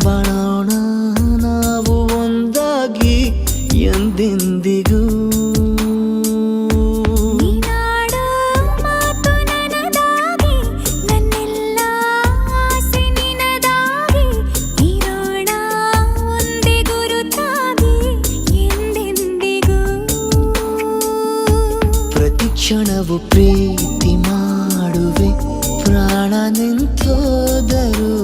ಬಾಳೋಣ ನಾವು ಒಂದಾಗಿ ಎಂದೆಂದಿಗೂ. ನೀನಾಡೋ ಮಾತು ನನದಾಗಿ, ನನ್ನೆಲ್ಲ ಆಸೆ ನಿನದಾಗಿ, ಇರೋಣ ಒಂದೇ ಗುರುತಾಗಿ ಎಂದೆಂದಿಗೂ. ಪ್ರತಿ ಕ್ಷಣವು ಪ್ರೀತಿ ಮಾಡುವೆ, ಪ್ರಾಣ ನಿಂತೋದರು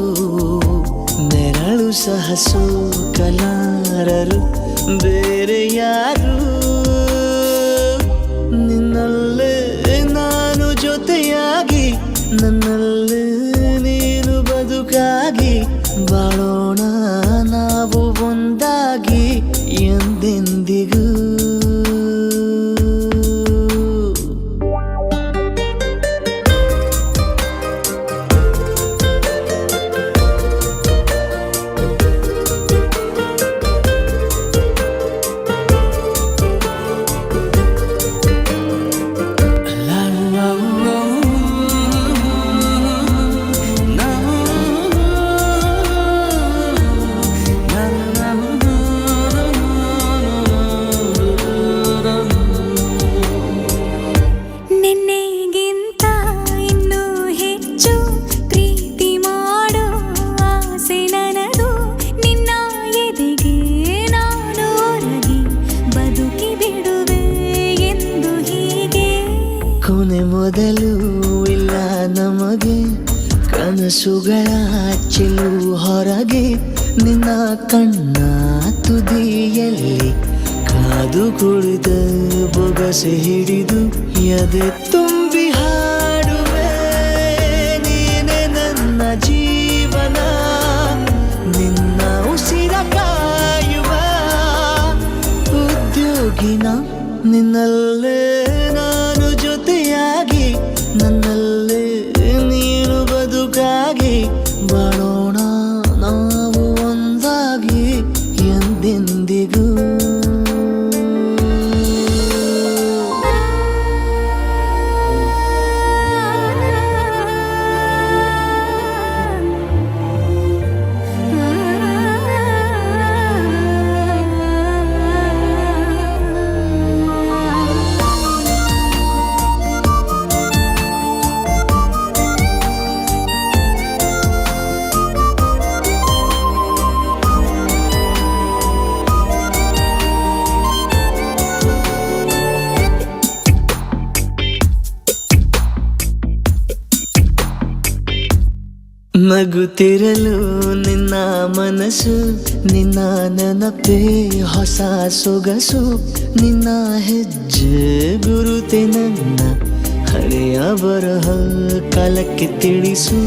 ನೆರಳು ಸಹ ಸೋಕಲಾರರು ಬೇರೆ ಯಾರು. ನಿನ್ನಲ್ಲೇ ನಾನು ಜೊತೆಯಾಗಿ, ನನ್ನಲ್ಲೇ ನೀನು ಬದುಕಾಗಿ, ಬಾಳೋಣ ನಾವು ಒಂದಾಗಿ ಎಂದೆಂದಿಗೂ. ನಿನ್ನೆಗಿಂತ ಇನ್ನೂ ಹೆಚ್ಚು ಪ್ರೀತಿ ಮಾಡೋ ಆಸೆ ನನದು. ನಿನ್ನ ಎದೆಗೆ ನಾನು ಒರಗಿ ಬದುಕಿ ಬಿಡುವೆ ಎಂದು ಹೀಗೆ. ಕೊನೆ ಮೊದಲು ಇಲ್ಲ ನಮಗೆ, ಕನಸುಗಳ ಚೆಲು ಹೊರಗೆ, ನಿನ್ನ ಕಣ್ಣ ತುದಿಯಲ್ಲಿ ಕಾದು ಕುಳಿತ ಬೊಗಸೆ ಹಿಡಿದು ಎದೆ ತುಂಬಿ ಹಾಡುವೆ. ನೀನೆ ನನ್ನ ಜೀವನ, ನಿನ್ನ ಉಸಿರ ಕಾಯುವ ಉದ್ಯೋಗಿನ. ನಿನ್ನಲ್ಲೇ ನಾನು ಜೊತೆಯಾಗಿ, ನನ್ನಲ್ಲೇ ನೀನು ಬದುಕಾಗಿ, ಬಾಳೋಣ ನಾವು ಒಂದಾಗಿ ಎಂದೆಂದಿಗೂ. ನಗುತ್ತಿರಲು ನಿನ್ನ ಮನಸ್ಸು, ನಿನ್ನ ನೆನಪೇ ಹೊಸ ಸೊಗಸು, ನಿನ್ನ ಹೆಜ್ಜೆ ಗುರುತೆ ನನ್ನ ಹಳೆಯ ಬರಹ ಕಾಲಕ್ಕೆ ತಿಳಿಸು.